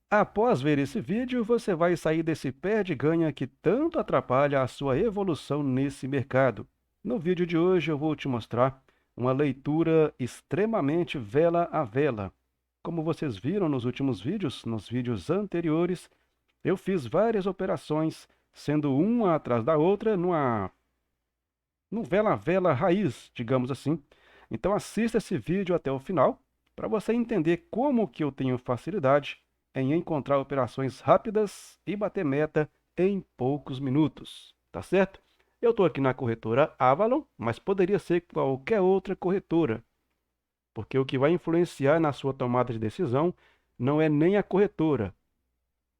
Após ver esse vídeo, você vai sair desse perde-ganha que tanto atrapalha a sua evolução nesse mercado. No vídeo de hoje eu vou te mostrar uma leitura extremamente vela a vela. Como vocês viram nos últimos vídeos, nos vídeos anteriores, eu fiz várias operações, sendo uma atrás da outra, no vela a vela raiz, digamos assim. Então assista esse vídeo até o final, para você entender como que eu tenho facilidade em encontrar operações rápidas e bater meta em poucos minutos, tá certo? Eu estou aqui na corretora Avalon, mas poderia ser qualquer outra corretora, porque o que vai influenciar na sua tomada de decisão não é nem a corretora.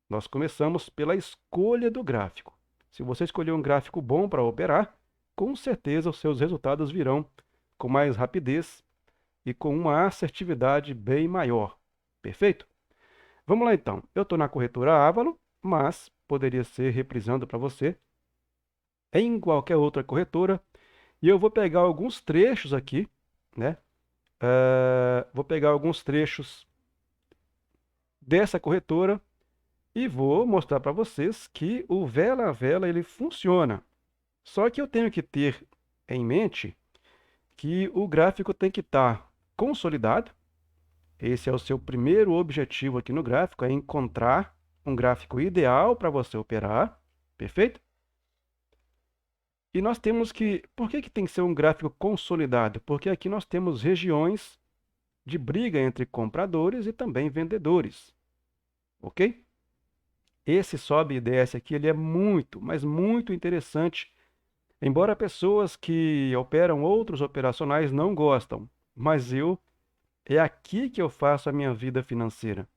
Nós começamos pela escolha do gráfico. Se você escolher um gráfico bom para operar, com certeza os seus resultados virão com mais rapidez e com uma assertividade bem maior. Perfeito? Vamos lá então. Eu estou na corretora Avalon, mas poderia ser reprisando para você em qualquer outra corretora. E eu vou pegar alguns trechos aqui, né? Vou pegar alguns trechos dessa corretora e vou mostrar para vocês que o vela a vela ele funciona. Só que eu tenho que ter em mente que o gráfico tem que estar consolidado. Esse é o seu primeiro objetivo aqui no gráfico, é encontrar um gráfico ideal para você operar, perfeito? E nós temos que... Por que tem que ser um gráfico consolidado? Porque aqui nós temos regiões de briga entre compradores e também vendedores, ok? Esse sobe e desce aqui, ele é muito, mas muito interessante. Embora pessoas que operam outros operacionais não gostam, mas é aqui que eu faço a minha vida financeira.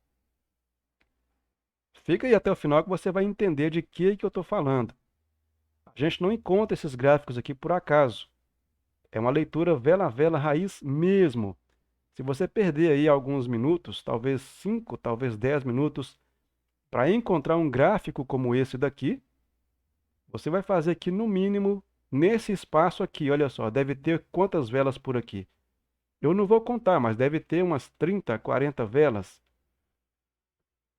Fica aí até o final que você vai entender de que eu estou falando. A gente não encontra esses gráficos aqui por acaso. É uma leitura vela a vela raiz mesmo. Se você perder aí alguns minutos, talvez 5, talvez 10 minutos, para encontrar um gráfico como esse daqui, você vai fazer aqui no mínimo, nesse espaço aqui, olha só, deve ter quantas velas por aqui? Eu não vou contar, mas deve ter umas 30, 40 velas.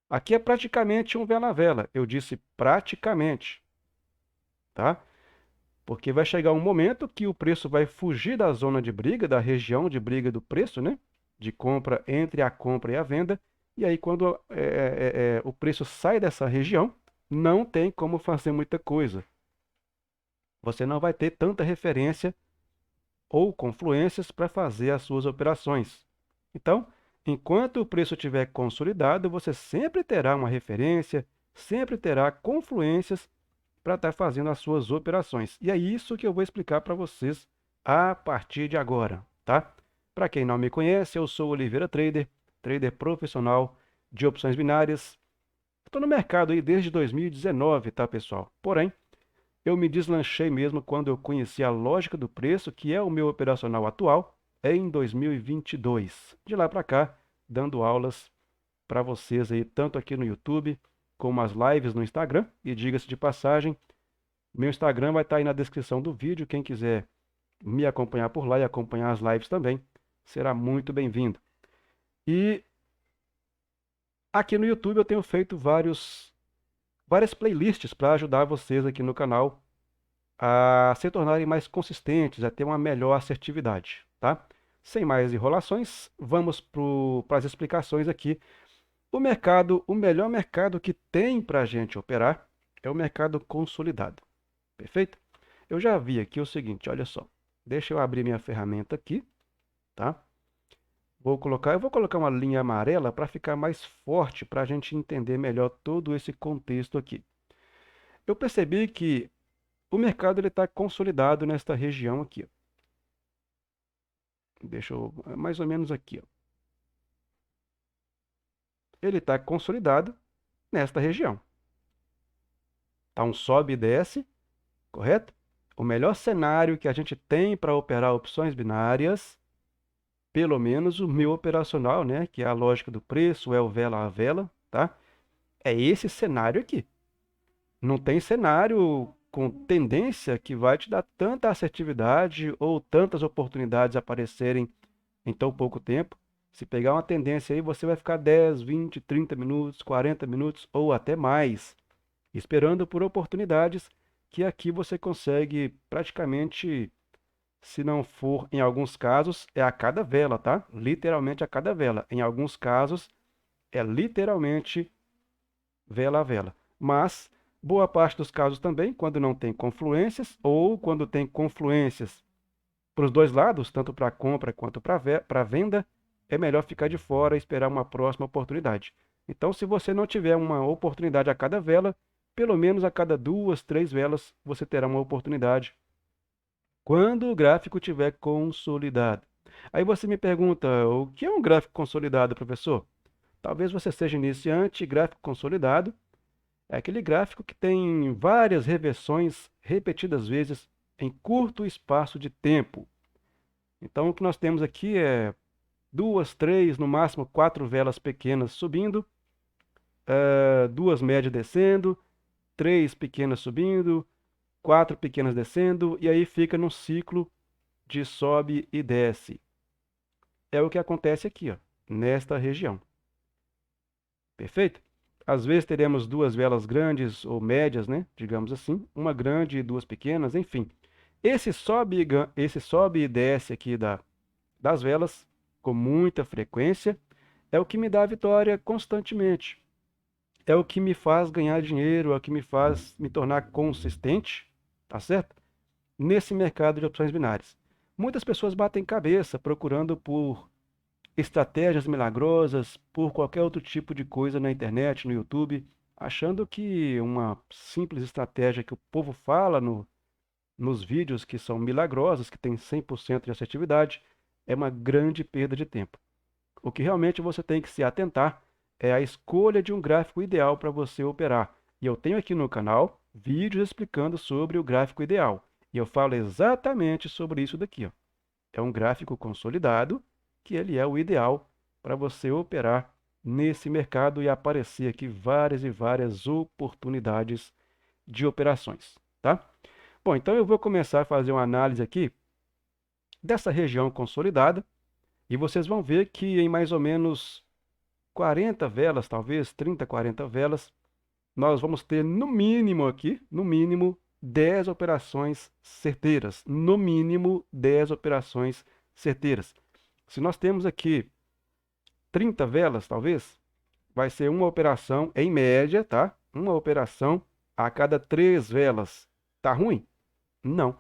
Aqui é praticamente um vela-vela. Eu disse praticamente, tá? Porque vai chegar um momento que o preço vai fugir da zona de briga, da região de briga do preço, né? De compra entre a compra e a venda. E aí, quando o preço sai dessa região, não tem como fazer muita coisa. Você não vai ter tanta referência ou confluências para fazer as suas operações. Então, enquanto o preço estiver consolidado, você sempre terá uma referência, sempre terá confluências para estar fazendo as suas operações. E é isso que eu vou explicar para vocês a partir de agora, tá? Para quem não me conhece, eu sou Oliveira Trader, trader profissional de opções binárias. Estou no mercado aí desde 2019, tá, pessoal? Porém, eu me deslanchei mesmo quando eu conheci a lógica do preço, que é o meu operacional atual, em 2022. De lá para cá, dando aulas para vocês aí, tanto aqui no YouTube, como as lives no Instagram. E diga-se de passagem, meu Instagram vai estar aí na descrição do vídeo. Quem quiser me acompanhar por lá e acompanhar as lives também, será muito bem-vindo. E aqui no YouTube eu tenho feito várias playlists para ajudar vocês aqui no canal a se tornarem mais consistentes, a ter uma melhor assertividade, tá? Sem mais enrolações, vamos para as explicações aqui. O melhor mercado que tem para a gente operar é o mercado consolidado, perfeito? Eu já vi aqui o seguinte, olha só. Deixa eu abrir minha ferramenta aqui, tá? Eu vou colocar uma linha amarela para ficar mais forte, para a gente entender melhor todo esse contexto aqui. Eu percebi que o mercado está consolidado nesta região aqui. Ó. Mais ou menos aqui. Ó. Ele está consolidado nesta região. Tá um sobe e desce, correto? O melhor cenário que a gente tem para operar opções binárias, pelo menos o meu operacional, né, que é a lógica do preço, é o vela a vela, tá? É esse cenário aqui. Não tem cenário com tendência que vai te dar tanta assertividade ou tantas oportunidades aparecerem em tão pouco tempo Se pegar uma tendência aí, você vai ficar 10, 20, 30 minutos, 40 minutos ou até mais, esperando por oportunidades que aqui você consegue praticamente, se não for em alguns casos, é a cada vela, tá? Literalmente a cada vela. Em alguns casos, é literalmente vela a vela. Mas, boa parte dos casos também, quando não tem confluências ou quando tem confluências para os dois lados, tanto para compra quanto para venda, é melhor ficar de fora e esperar uma próxima oportunidade. Então, se você não tiver uma oportunidade a cada vela, pelo menos a cada 2, 3 velas você terá uma oportunidade quando o gráfico estiver consolidado. Aí você me pergunta, o que é um gráfico consolidado, professor? Talvez você seja iniciante, gráfico consolidado é aquele gráfico que tem várias reversões repetidas vezes em curto espaço de tempo. Então, o que nós temos aqui é 2, 3, no máximo 4 velas pequenas subindo, 2 médias descendo, 3 pequenas subindo, 4 pequenas descendo, e aí fica num ciclo de sobe e desce. É o que acontece aqui, ó, nesta região. Perfeito? Às vezes teremos 2 velas grandes ou médias, né? Digamos assim, uma grande e 2 pequenas, enfim. Esse sobe e desce aqui das velas, com muita frequência, é o que me dá a vitória constantemente. É o que me faz ganhar dinheiro, é o que me faz me tornar consistente, tá certo? Nesse mercado de opções binárias. Muitas pessoas batem cabeça procurando por estratégias milagrosas, por qualquer outro tipo de coisa na internet, no YouTube, achando que uma simples estratégia que o povo fala nos vídeos que são milagrosas, que tem 100% de assertividade, é uma grande perda de tempo. O que realmente você tem que se atentar é a escolha de um gráfico ideal para você operar. E eu tenho aqui no canal vídeos explicando sobre o gráfico ideal. E eu falo exatamente sobre isso daqui, ó. É um gráfico consolidado, que ele é o ideal para você operar nesse mercado e aparecer aqui várias e várias oportunidades de operações, tá? Bom, então eu vou começar a fazer uma análise aqui dessa região consolidada e vocês vão ver que em mais ou menos 40 velas, talvez 30, 40 velas, nós vamos ter no mínimo aqui, no mínimo 10 operações certeiras, no mínimo 10 operações certeiras. Se nós temos aqui 30 velas, talvez, vai ser uma operação em média, tá? Uma operação a cada 3 velas. Tá ruim? Não.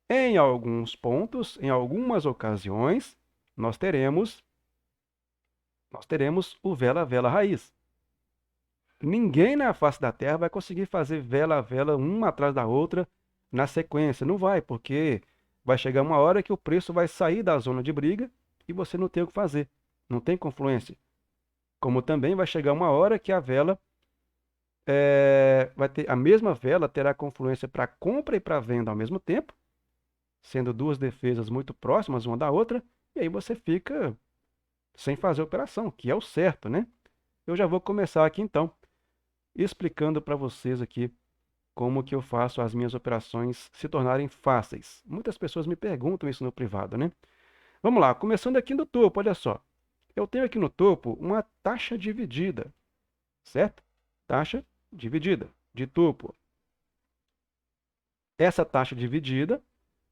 Em alguns pontos, em algumas ocasiões, nós teremos o vela a vela raiz. Ninguém na face da Terra vai conseguir fazer vela a vela uma atrás da outra na sequência. Não vai, porque vai chegar uma hora que o preço vai sair da zona de briga e você não tem o que fazer. Não tem confluência. Como também vai chegar uma hora que a vela vai ter a mesma vela terá confluência para compra e para venda ao mesmo tempo, sendo duas defesas muito próximas uma da outra, e aí você fica sem fazer operação, que é o certo, né? Eu já vou começar aqui então, explicando para vocês aqui como que eu faço as minhas operações se tornarem fáceis. Muitas pessoas me perguntam isso no privado, né? Vamos lá, começando aqui no topo, olha só. Eu tenho aqui no topo uma taxa dividida, certo? Taxa dividida de topo. Essa taxa dividida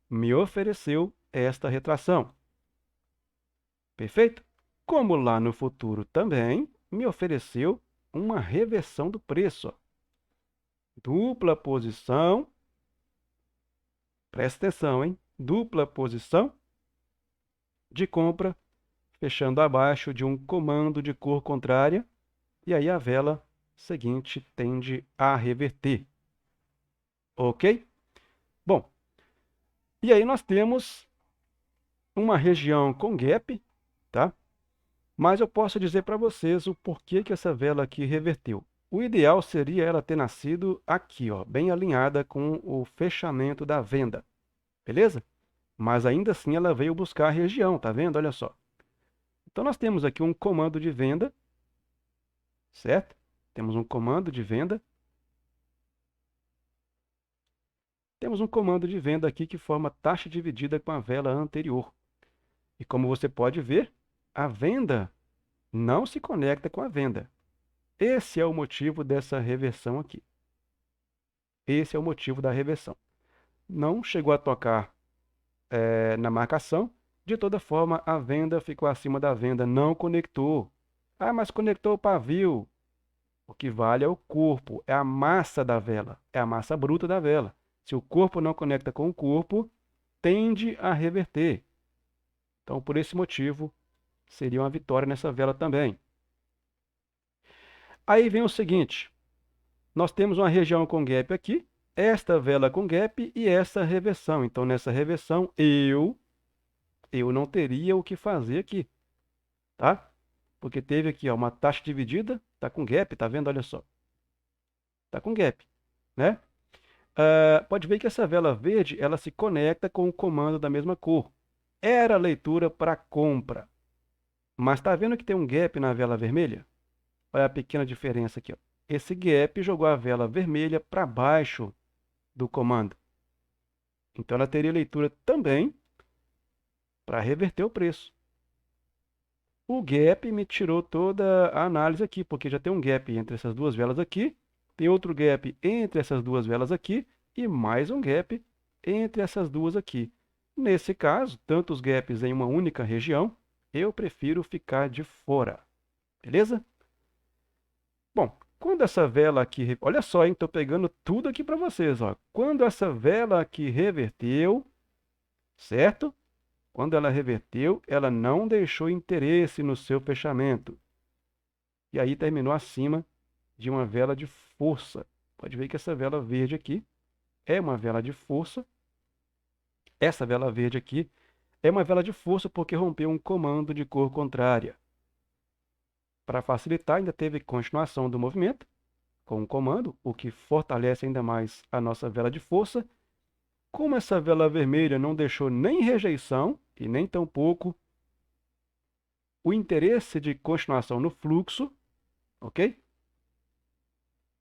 me ofereceu esta retração. Perfeito? Como lá no futuro também me ofereceu uma reversão do preço. Dupla posição. Presta atenção, hein? Dupla posição de compra, fechando abaixo de um comando de cor contrária. E aí a vela seguinte tende a reverter. Ok? Bom, e aí nós temos uma região com gap, tá? Mas eu posso dizer para vocês o porquê que essa vela aqui reverteu. O ideal seria ela ter nascido aqui, ó, bem alinhada com o fechamento da venda, beleza? Mas ainda assim ela veio buscar a região, tá vendo? Olha só. Então nós temos aqui um comando de venda, certo? Temos um comando de venda. Temos um comando de venda aqui que forma taxa dividida com a vela anterior. E como você pode ver, a venda não se conecta com a venda. Esse é o motivo dessa reversão aqui. Esse é o motivo da reversão. Não chegou a tocar na marcação. De toda forma, a venda ficou acima da venda, não conectou. Ah, mas conectou o pavio. O que vale é o corpo, é a massa da vela, é a massa bruta da vela. Se o corpo não conecta com o corpo, tende a reverter. Então, por esse motivo, seria uma vitória nessa vela também. Aí vem o seguinte, nós temos uma região com gap aqui, esta vela com gap e essa reversão. Então, nessa reversão, eu não teria o que fazer aqui, tá? Porque teve aqui ó, uma taxa dividida, tá com gap, tá vendo? Olha só. Tá com gap, né? Pode ver que essa vela verde, ela se conecta com o comando da mesma cor. Era leitura para compra. Mas tá vendo que tem um gap na vela vermelha? Olha a pequena diferença aqui, ó. Esse gap jogou a vela vermelha para baixo do comando. Então ela teria leitura também para reverter o preço. O gap me tirou toda a análise aqui, porque já tem um gap entre essas duas velas aqui, tem outro gap entre essas duas velas aqui e mais um gap entre essas duas aqui. Nesse caso, tantos gaps em uma única região, eu prefiro ficar de fora. Beleza? Bom, quando essa vela aqui... Olha só, hein? Estou pegando tudo aqui para vocês. Ó. Quando essa vela aqui reverteu, certo? Quando ela reverteu, ela não deixou interesse no seu fechamento. E aí terminou acima de uma vela de força. Pode ver que essa vela verde aqui é uma vela de força. Essa vela verde aqui é uma vela de força porque rompeu um comando de cor contrária. Para facilitar, ainda teve continuação do movimento com um comando, o que fortalece ainda mais a nossa vela de força. Como essa vela vermelha não deixou nem rejeição e nem tampouco o interesse de continuação no fluxo, ok?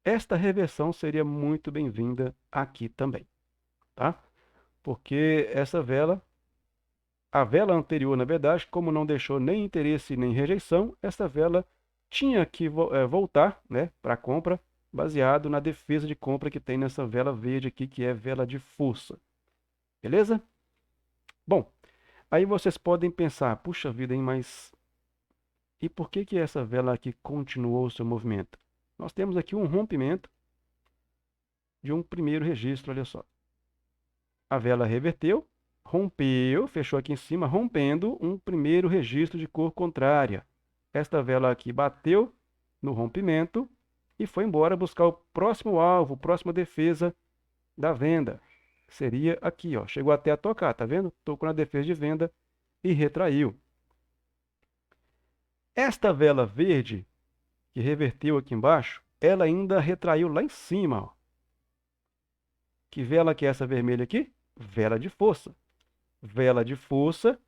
Esta reversão seria muito bem-vinda aqui também, tá? Porque essa vela, a vela anterior, na verdade, como não deixou nem interesse nem rejeição, essa vela tinha que voltar, né, para a compra, baseado na defesa de compra que tem nessa vela verde aqui, que é vela de força. Beleza? Bom, aí vocês podem pensar, puxa vida, hein, mas e por que que essa vela aqui continuou o seu movimento? Nós temos aqui um rompimento de um primeiro registro, olha só. A vela reverteu, rompeu, fechou aqui em cima, rompendo um primeiro registro de cor contrária. Esta vela aqui bateu no rompimento e foi embora buscar o próximo alvo, próxima defesa da venda. Seria aqui, ó. Chegou até a tocar, tá vendo? Tocou na defesa de venda e retraiu. Esta vela verde, que reverteu aqui embaixo, ela ainda retraiu lá em cima, ó. Que vela que é essa vermelha aqui? Vela de força. Vela de força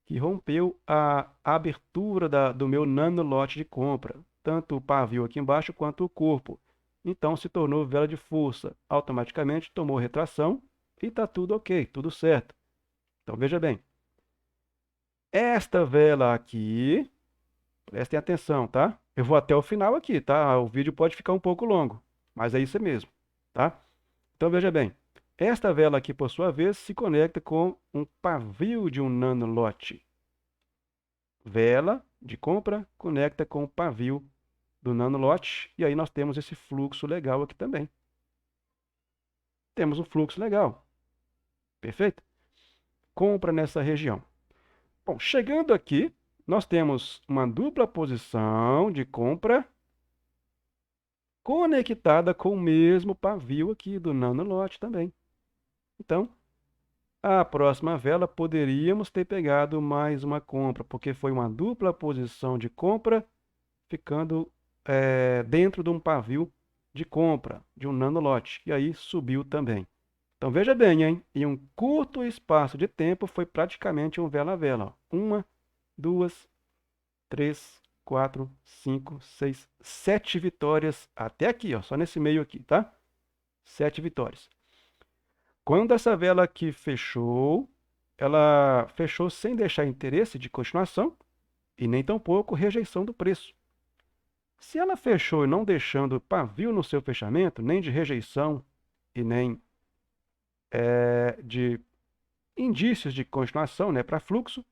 que rompeu a abertura do meu nanolote de compra, tanto o pavio aqui embaixo quanto o corpo. Então se tornou vela de força. Automaticamente tomou retração e está tudo ok, tudo certo. Então veja bem. Esta vela aqui, prestem atenção, tá? Eu vou até o final aqui, tá? O vídeo pode ficar um pouco longo, mas é isso mesmo, tá? Então veja bem. Esta vela aqui, por sua vez, se conecta com um pavio de um nanolote. Vela de compra conecta com o pavio do nanolote. E aí nós temos esse fluxo legal aqui também. Temos um fluxo legal. Perfeito? Compra nessa região. Bom, chegando aqui, nós temos uma dupla posição de compra conectada com o mesmo pavio aqui do nanolote também. Então, a próxima vela poderíamos ter pegado mais uma compra, porque foi uma dupla posição de compra, ficando dentro de um pavio de compra, de um nanolote. E aí subiu também. Então veja bem, hein? Em um curto espaço de tempo foi praticamente um vela a vela. Ó. 1, 2, 3, 4, 5, 6, 7 vitórias até aqui, ó, só nesse meio aqui, tá? 7 vitórias. Quando essa vela aqui fechou, ela fechou sem deixar interesse de continuação. e nem tampouco rejeição do preço. Se ela fechou não deixando pavio no seu fechamento, nem de rejeição e nem de indícios de continuação, né, para fluxo,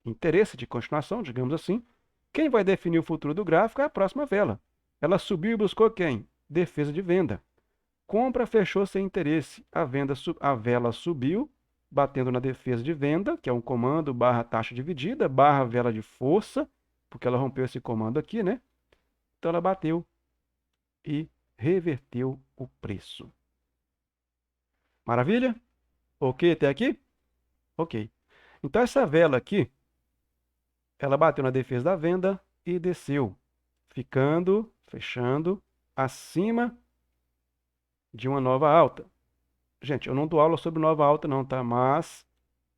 interesse de continuação, digamos assim, quem vai definir o futuro do gráfico é a próxima vela. Ela subiu e buscou quem? Defesa de venda. Compra fechou sem interesse. A vela subiu, batendo na defesa de venda, que é um comando barra taxa dividida, barra vela de força, porque ela rompeu esse comando aqui, né? Então ela bateu e reverteu o preço. Maravilha? Ok até aqui? Ok. Então essa vela aqui, ela bateu na defesa da venda e desceu, fechando acima de uma nova alta. Gente, eu não dou aula sobre nova alta não, tá? Mas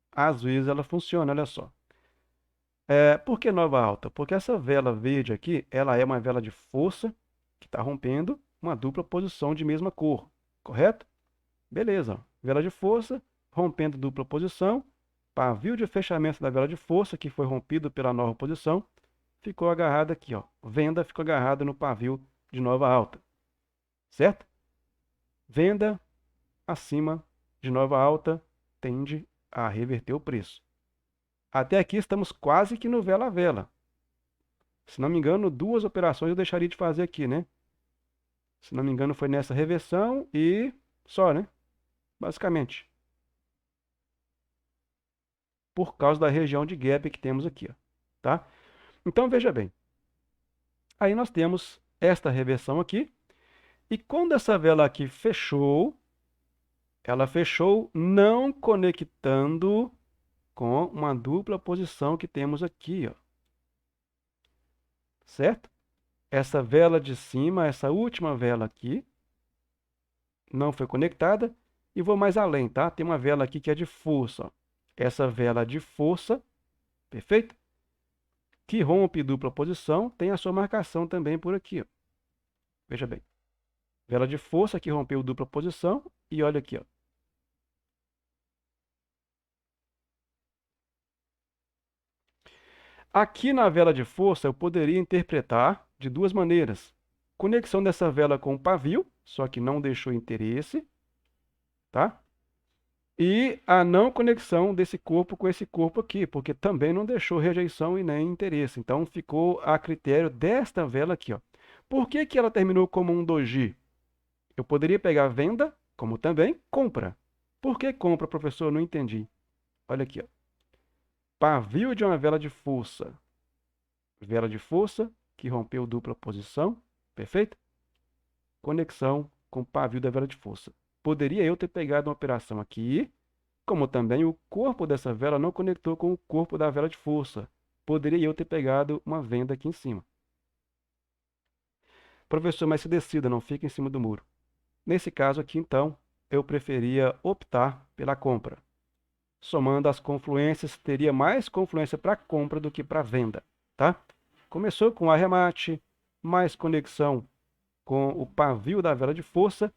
às vezes ela funciona, olha só. Por que nova alta? Porque essa vela verde aqui, ela é uma vela de força que está rompendo uma dupla posição de mesma cor, correto? Beleza, ó. Vela de força, rompendo dupla posição, pavio de fechamento da vela de força, que foi rompido pela nova posição, ficou agarrado aqui, ó. Venda ficou agarrada no pavio de nova alta, certo? Venda acima de nova alta tende a reverter o preço. Até aqui estamos quase que no vela a vela. Se não me engano, 2 operações eu deixaria de fazer aqui, né? Se não me engano, foi nessa reversão e só, né? Basicamente. Por causa da região de gap que temos aqui, ó, tá? Então, veja bem. Aí nós temos esta reversão aqui. E quando essa vela aqui fechou, ela fechou não conectando com uma dupla posição que temos aqui, ó. Certo? Essa vela de cima, essa última vela aqui, não foi conectada. E vou mais além, tá? Tem uma vela aqui que é de força, ó. Essa vela de força, perfeito? Que rompe dupla posição, tem a sua marcação também por aqui, ó. Veja bem. Vela de força que rompeu dupla posição e olha aqui, ó. Aqui na vela de força eu poderia interpretar de 2 maneiras. Conexão dessa vela com o pavio, só que não deixou interesse, tá? E a não conexão desse corpo com esse corpo aqui, porque também não deixou rejeição e nem interesse. Então ficou a critério desta vela aqui, ó. Por que que ela terminou como um doji? Eu poderia pegar venda, como também compra. Por que compra, professor? Não entendi. Olha aqui, ó. Pavio de uma vela de força. Vela de força que rompeu dupla posição. Perfeito? Conexão com pavio da vela de força. Poderia eu ter pegado uma operação aqui, como também o corpo dessa vela não conectou com o corpo da vela de força. Poderia eu ter pegado uma venda aqui em cima. Professor, mas se decida, não fica em cima do muro. Nesse caso aqui, então, eu preferia optar pela compra. Somando as confluências, teria mais confluência para compra do que para venda, tá? Começou com arremate, mais conexão com o pavio da vela de força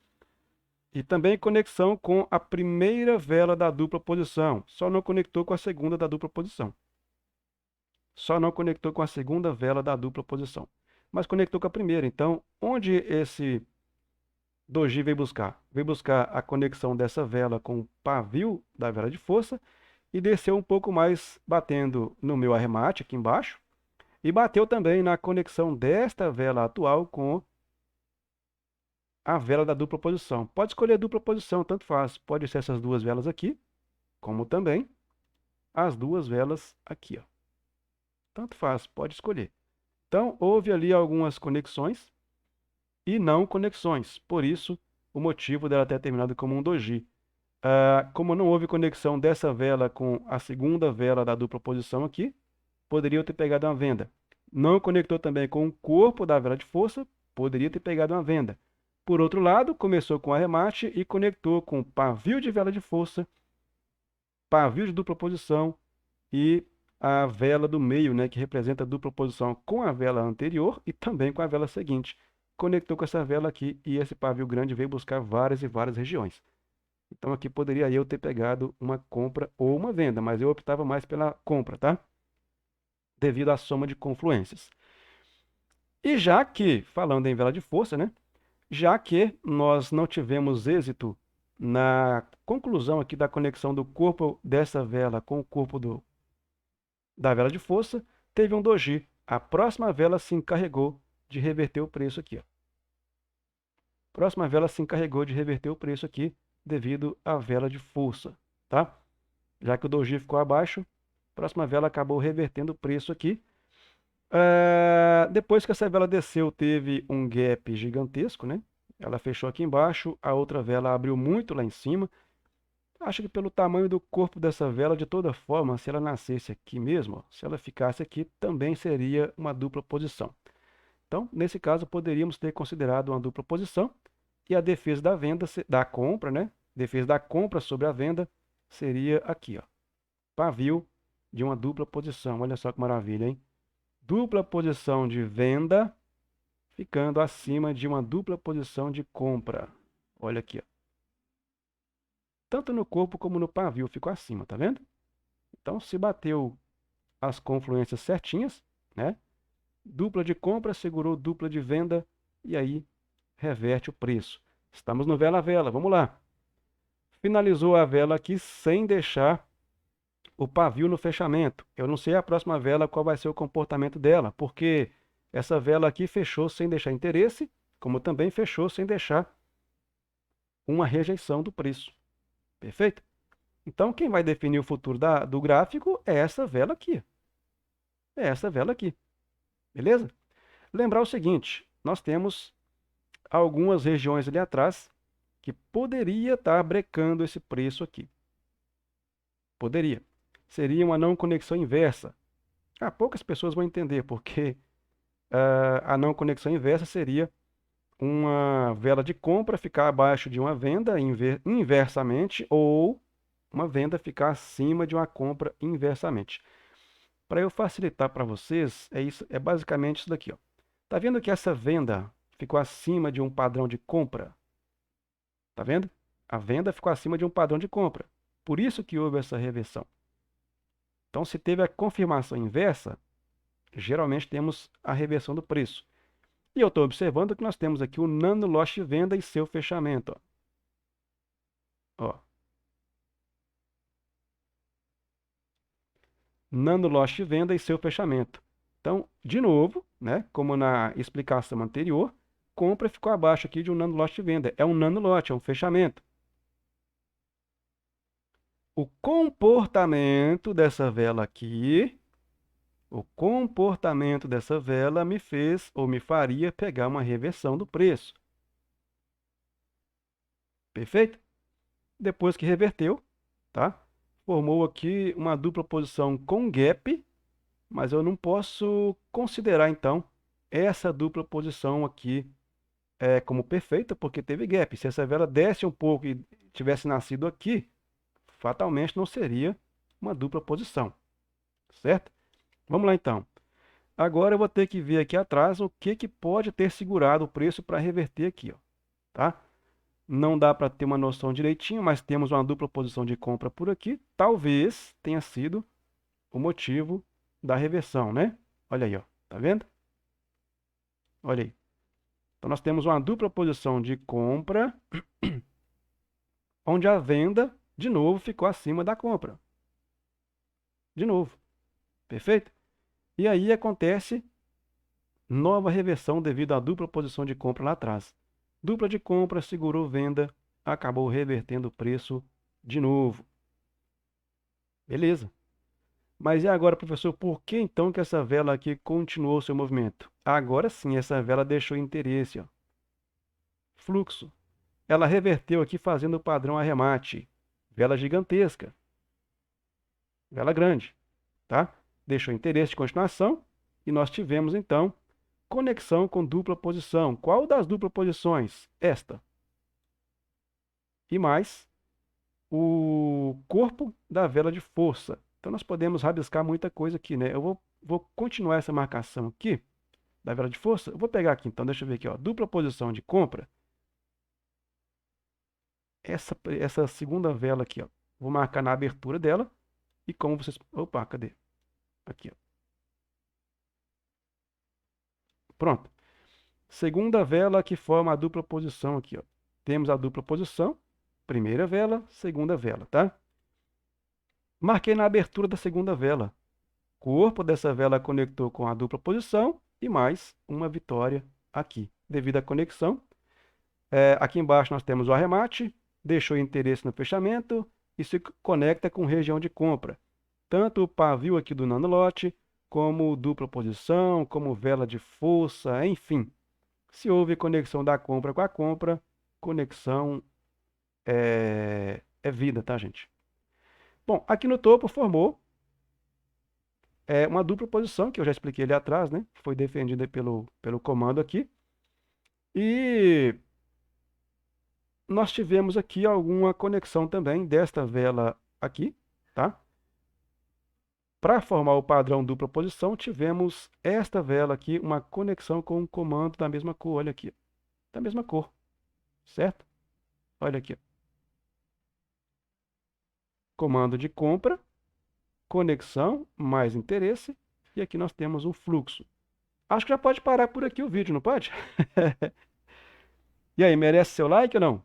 e também conexão com a primeira vela da dupla posição. Só não conectou com a segunda da dupla posição. Só não conectou com a segunda vela da dupla posição. Mas conectou com a primeira. Então, onde esse doji veio buscar? Veio buscar a conexão dessa vela com o pavio da vela de força e desceu um pouco mais, batendo no meu arremate aqui embaixo. E bateu também na conexão desta vela atual com a vela da dupla posição. Pode escolher dupla posição, tanto faz. Pode ser essas 2 velas aqui, como também as 2 velas aqui, ó. Tanto faz, pode escolher. Então, houve ali algumas conexões e não conexões. Por isso, o motivo dela ter terminado como um doji. Como não houve conexão dessa vela com a segunda vela da dupla posição aqui, poderia ter pegado uma venda. Não conectou também com o corpo da vela de força, poderia ter pegado uma venda. Por outro lado, começou com arremate e conectou com pavio de vela de força, pavio de dupla posição e a vela do meio, né, que representa a dupla posição com a vela anterior e também com a vela seguinte. Conectou com essa vela aqui e esse pavio grande veio buscar várias e várias regiões. Então aqui poderia eu ter pegado uma compra ou uma venda, mas eu optava mais pela compra, tá? devido à soma de confluências. E já que, falando em vela de força, né? Já que nós não tivemos êxito na conclusão aqui da conexão do corpo dessa vela com o corpo da vela de força, teve um doji. A próxima vela se encarregou de reverter o preço aqui. Ó. Próxima vela se encarregou de reverter o preço aqui devido à vela de força, tá? Já que o doji ficou abaixo, a próxima vela acabou revertendo o preço aqui. Depois que essa vela desceu, teve um gap gigantesco, né? Ela fechou aqui embaixo, a outra vela abriu muito lá em cima. Acho que pelo tamanho do corpo dessa vela, de toda forma, se ela nascesse aqui mesmo, ó, se ela ficasse aqui, também seria uma dupla posição. Então, nesse caso, poderíamos ter considerado uma dupla posição e a defesa da venda, da compra, né? Defesa da compra sobre a venda seria aqui, ó. Pavio de uma dupla posição. Olha só que maravilha, hein? Dupla posição de venda ficando acima de uma dupla posição de compra. Olha aqui, ó. Tanto no corpo como no pavio ficou acima, tá vendo? Então, se bateu as confluências certinhas, né? Dupla de compra segurou dupla de venda e aí reverte o preço. Estamos no vela a vela, vamos lá. Finalizou a vela aqui sem deixar o pavio no fechamento. Eu não sei a próxima vela qual vai ser o comportamento dela, porque essa vela aqui fechou sem deixar interesse, como também fechou sem deixar uma rejeição do preço. Perfeito? Então, quem vai definir o futuro do gráfico é essa vela aqui. É essa vela aqui. Beleza? Lembrar o seguinte, nós temos algumas regiões ali atrás que poderia estar brecando esse preço aqui. Poderia. Seria uma não conexão inversa. Poucas pessoas vão entender, porque a não conexão inversa seria uma vela de compra ficar abaixo de uma venda inversamente ou uma venda ficar acima de uma compra inversamente. Para eu facilitar para vocês, é basicamente isso daqui. Ó. Tá vendo que essa venda ficou acima de um padrão de compra? Tá vendo? A venda ficou acima de um padrão de compra. Por isso que houve essa reversão. Então, se teve a confirmação inversa, geralmente temos a reversão do preço. E eu estou observando que nós temos aqui o nano lote de venda e seu fechamento. Ó. Nano lote de venda e seu fechamento. Então, de novo, né, como na explicação anterior, compra ficou abaixo aqui de um nano lote de venda. É um nano lote, é um fechamento. O comportamento dessa vela aqui, o comportamento dessa vela me fez ou me faria pegar uma reversão do preço. Perfeito? Depois que reverteu, tá? Formou aqui uma dupla posição com gap, mas eu não posso considerar então essa dupla posição aqui como perfeita, porque teve gap. Se essa vela desce um pouco e tivesse nascido aqui, fatalmente não seria uma dupla posição, certo? Vamos lá então. Agora eu vou ter que ver aqui atrás o que pode ter segurado o preço para reverter aqui, ó, tá? Não dá para ter uma noção direitinho, mas temos uma dupla posição de compra por aqui. Talvez tenha sido o motivo da reversão, né? Olha aí, ó, tá vendo? Olha aí. Então nós temos uma dupla posição de compra, onde a venda, de novo, ficou acima da compra. De novo. Perfeito? E aí acontece nova reversão devido à dupla posição de compra lá atrás. Dupla de compra, segurou venda, acabou revertendo o preço de novo. Beleza. Mas e agora, professor, por que então que essa vela aqui continuou seu movimento? Agora sim, essa vela deixou interesse. Ó. Fluxo. Ela reverteu aqui fazendo o padrão arremate. Vela gigantesca. Vela grande. Tá? Deixou interesse de continuação. E nós tivemos então conexão com dupla posição. Qual das duplas posições? Esta. E mais o corpo da vela de força. Então nós podemos rabiscar muita coisa aqui, né? Eu vou continuar essa marcação aqui da vela de força. Eu vou pegar aqui, então, deixa eu ver aqui, ó, dupla posição de compra. Essa segunda vela aqui, ó, vou marcar na abertura dela. E como vocês... Opa, cadê? Aqui, ó. Pronto. Segunda vela que forma a dupla posição aqui, ó. Temos a dupla posição, primeira vela, segunda vela, tá? Marquei na abertura da segunda vela. O corpo dessa vela conectou com a dupla posição e mais uma vitória aqui. Devido à conexão, aqui embaixo nós temos o arremate, deixou interesse no fechamento e se conecta com região de compra. Tanto o pavio aqui do nanolote, como dupla posição, como vela de força, enfim. Se houve conexão da compra com a compra, conexão é vida, tá, gente? Bom, aqui no topo formou uma dupla posição, que eu já expliquei ali atrás, né? Foi defendida pelo comando aqui. E nós tivemos aqui alguma conexão também desta vela aqui, tá? Para formar o padrão dupla posição, tivemos esta vela aqui, uma conexão com um comando da mesma cor, olha aqui, da mesma cor, certo? Olha aqui, comando de compra, conexão, mais interesse, e aqui nós temos um fluxo. Acho que já pode parar por aqui o vídeo, não pode? E aí, merece seu like ou não?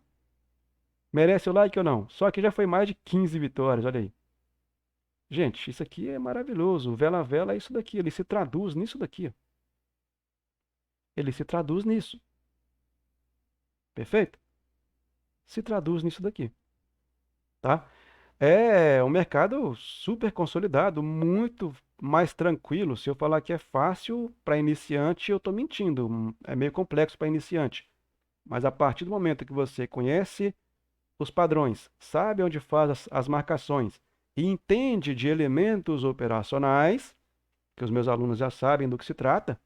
Merece o like ou não? Só que já foi mais de 15 vitórias, olha aí. Gente, isso aqui é maravilhoso. O Vela a Vela é isso daqui, ele se traduz nisso daqui, ó. Ele se traduz nisso. Perfeito? Se traduz nisso daqui, tá? É um mercado super consolidado, muito mais tranquilo. Se eu falar que é fácil para iniciante, eu estou mentindo. É meio complexo para iniciante. Mas a partir do momento que você conhece os padrões, sabe onde faz as marcações e entende de elementos operacionais, que os meus alunos já sabem do que se trata,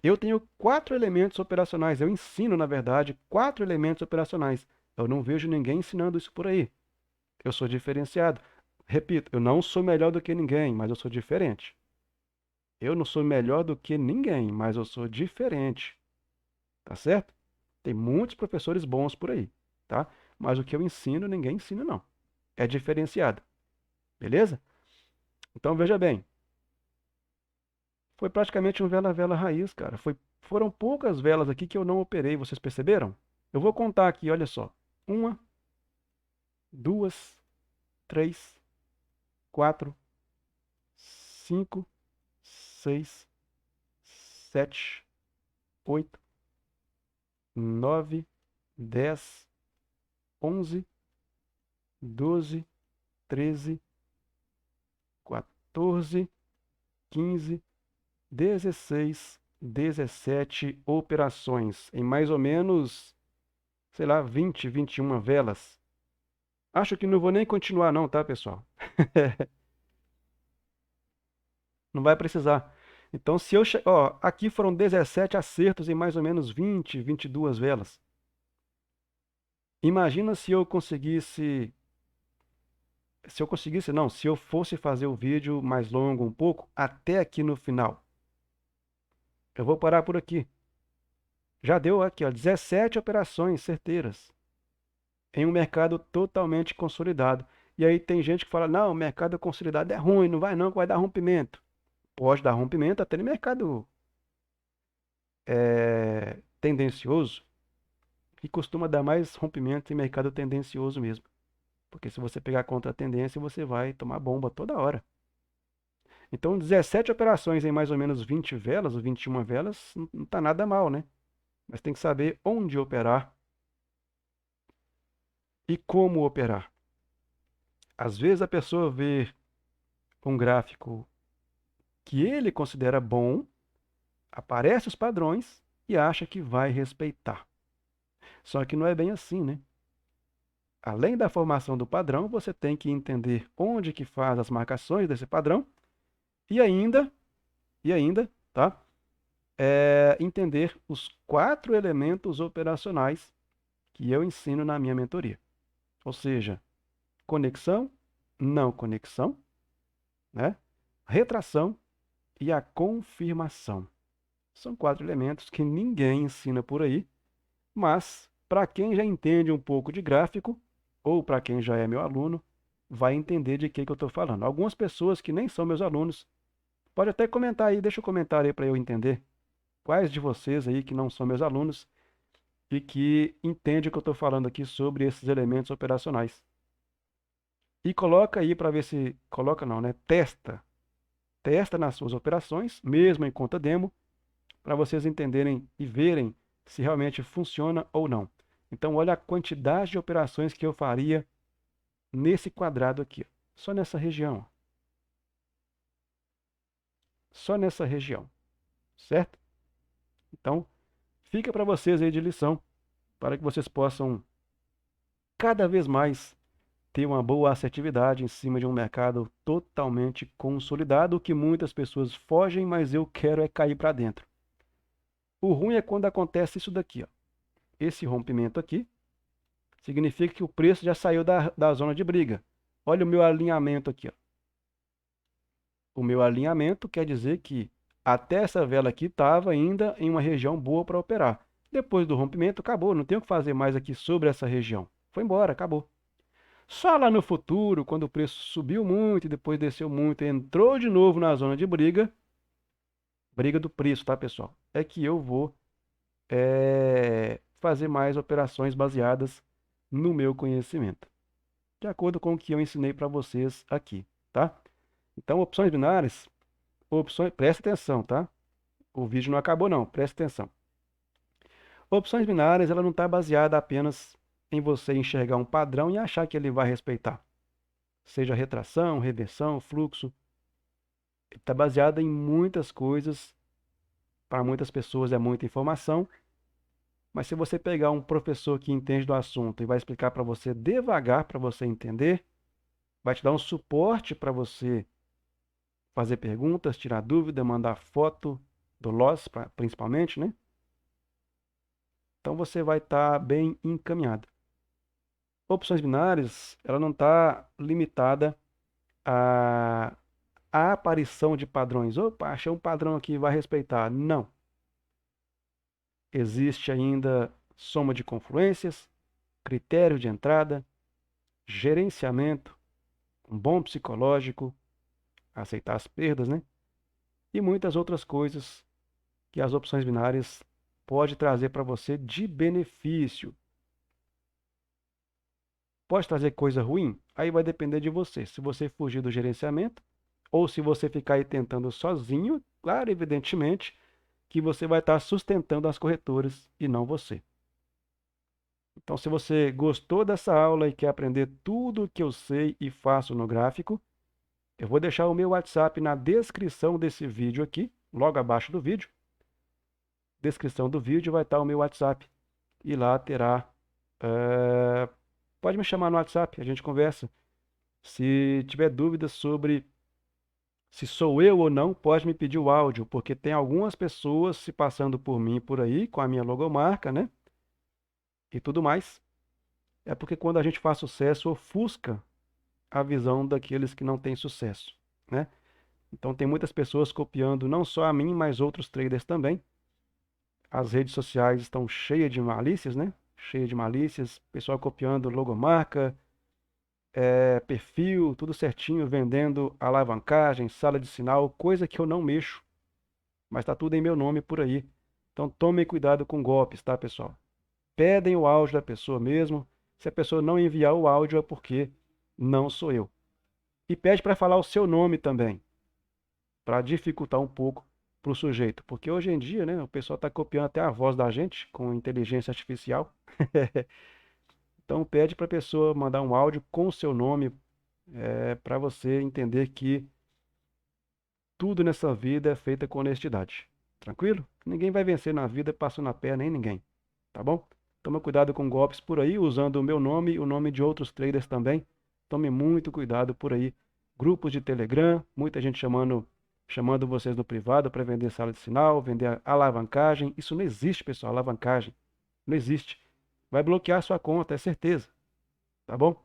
eu tenho 4 elementos operacionais. Eu ensino, na verdade, 4 elementos operacionais. Eu não vejo ninguém ensinando isso por aí. Eu sou diferenciado. Repito, eu não sou melhor do que ninguém, mas eu sou diferente. Eu não sou melhor do que ninguém, mas eu sou diferente. Tá certo? Tem muitos professores bons por aí, tá? Mas o que eu ensino, ninguém ensina, não. É diferenciado. Beleza? Então veja bem. Foi praticamente um vela-vela raiz, cara. Foram poucas velas aqui que eu não operei, vocês perceberam? Eu vou contar aqui, olha só. 1, 2, 3, 4, 5, 6, 7, 8, 9, 10, 11, 12, 13, 14, 15, 16, 17 operações em mais ou menos, sei lá, 20, 21 velas. Acho que não vou nem continuar não, tá, pessoal? Não vai precisar. Então, se eu... Ó, aqui foram 17 acertos em mais ou menos 20, 22 velas. Imagina se eu conseguisse... Se eu conseguisse, não, se eu fosse fazer o vídeo mais longo um pouco, até aqui no final. Eu vou parar por aqui. Já deu aqui, ó, 17 operações certeiras em um mercado totalmente consolidado. E aí tem gente que fala, não, o mercado consolidado é ruim, não vai não, que vai dar rompimento. Pode dar rompimento até no mercado tendencioso, e costuma dar mais rompimento em mercado tendencioso mesmo. Porque se você pegar contra a tendência, você vai tomar bomba toda hora. Então, 17 operações em mais ou menos 20 velas, ou 21 velas, não está nada mal, né? Mas tem que saber onde operar e como operar. Às vezes a pessoa vê um gráfico que ele considera bom, aparece os padrões e acha que vai respeitar. Só que não é bem assim, né? Além da formação do padrão, você tem que entender onde que faz as marcações desse padrão e ainda, tá? Entender os 4 elementos operacionais que eu ensino na minha mentoria. Ou seja, conexão, não conexão, né? Retração e a confirmação. São 4 elementos que ninguém ensina por aí, mas para quem já entende um pouco de gráfico, ou para quem já é meu aluno, vai entender de que eu estou falando. Algumas pessoas que nem são meus alunos, pode até comentar aí, deixa o comentário aí para eu entender. quais de vocês aí que não são meus alunos e que entendem o que eu estou falando aqui sobre esses elementos operacionais. E coloca aí para ver se... Coloca não, né? Testa. Testa nas suas operações, mesmo em conta demo, para vocês entenderem e verem se realmente funciona ou não. Então, olha a quantidade de operações que eu faria nesse quadrado aqui, ó. Só nessa região. Só nessa região, certo? Então, fica para vocês aí de lição, para que vocês possam cada vez mais ter uma boa assertividade em cima de um mercado totalmente consolidado, que muitas pessoas fogem, mas eu quero é cair para dentro. O ruim é quando acontece isso daqui, ó. Esse rompimento aqui significa que o preço já saiu da zona de briga. Olha o meu alinhamento aqui, ó. O meu alinhamento quer dizer que até essa vela aqui estava ainda em uma região boa para operar. Depois do rompimento, acabou. Não tenho o que fazer mais aqui sobre essa região. Foi embora, acabou. Só lá no futuro, quando o preço subiu muito e depois desceu muito, entrou de novo na zona de briga, briga do preço, tá, pessoal? É que eu vou fazer mais operações baseadas no meu conhecimento, de acordo com o que eu ensinei para vocês aqui, tá? Então, opções binárias, presta atenção, tá? O vídeo não acabou não, presta atenção. Opções binárias, ela não está baseada apenas em você enxergar um padrão e achar que ele vai respeitar. Seja retração, reversão, fluxo. Está baseada em muitas coisas. Para muitas pessoas é muita informação. Mas se você pegar um professor que entende do assunto e vai explicar para você devagar, para você entender, vai te dar um suporte para você fazer perguntas, tirar dúvida, mandar foto do loss, principalmente, né? Então você vai estar bem encaminhado. Opções binárias, ela não está limitada à aparição de padrões. Opa, achei um padrão aqui, vai respeitar. Não. Existe ainda soma de confluências, critério de entrada, gerenciamento, um bom psicológico, aceitar as perdas, né? E muitas outras coisas que as opções binárias pode trazer para você de benefício. Pode trazer coisa ruim? Aí vai depender de você. Se você fugir do gerenciamento, ou se você ficar aí tentando sozinho, claro, evidentemente, que você vai estar sustentando as corretoras e não você. Então, se você gostou dessa aula e quer aprender tudo o que eu sei e faço no gráfico, eu vou deixar o meu WhatsApp na descrição desse vídeo aqui, logo abaixo do vídeo. Descrição do vídeo vai estar o meu WhatsApp. E lá terá... pode me chamar no WhatsApp, a gente conversa. Se tiver dúvidas sobre se sou eu ou não, pode me pedir o áudio, porque tem algumas pessoas se passando por mim por aí, com a minha logomarca, né? E tudo mais. É porque quando a gente faz sucesso, ofusca a visão daqueles que não têm sucesso, né? Então tem muitas pessoas copiando não só a mim, mas outros traders também. As redes sociais estão cheias de malícias, né? Cheia de malícias, pessoal copiando logomarca, perfil, tudo certinho, vendendo alavancagem, sala de sinal, coisa que eu não mexo, mas está tudo em meu nome por aí. Então tomem cuidado com golpes, tá, pessoal? Pedem o áudio da pessoa mesmo. Se a pessoa não enviar o áudio é porque não sou eu. E pede para falar o seu nome também, para dificultar um pouco para o sujeito, porque hoje em dia, né, o pessoal está copiando até a voz da gente com inteligência artificial. Então pede para a pessoa mandar um áudio com o seu nome, para você entender que tudo nessa vida é feita com honestidade. Tranquilo? Ninguém vai vencer na vida passando a perna em ninguém. Tá bom? Toma cuidado com golpes por aí, usando o meu nome e o nome de outros traders também. Tome muito cuidado por aí. Grupos de Telegram, muita gente chamando vocês no privado para vender sala de sinal, vender alavancagem. Isso não existe, pessoal, alavancagem. Não existe. Vai bloquear sua conta, é certeza. Tá bom?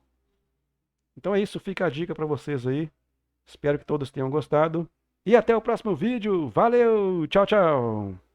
Então é isso, fica a dica para vocês aí. Espero que todos tenham gostado. E até o próximo vídeo. Valeu! Tchau, tchau!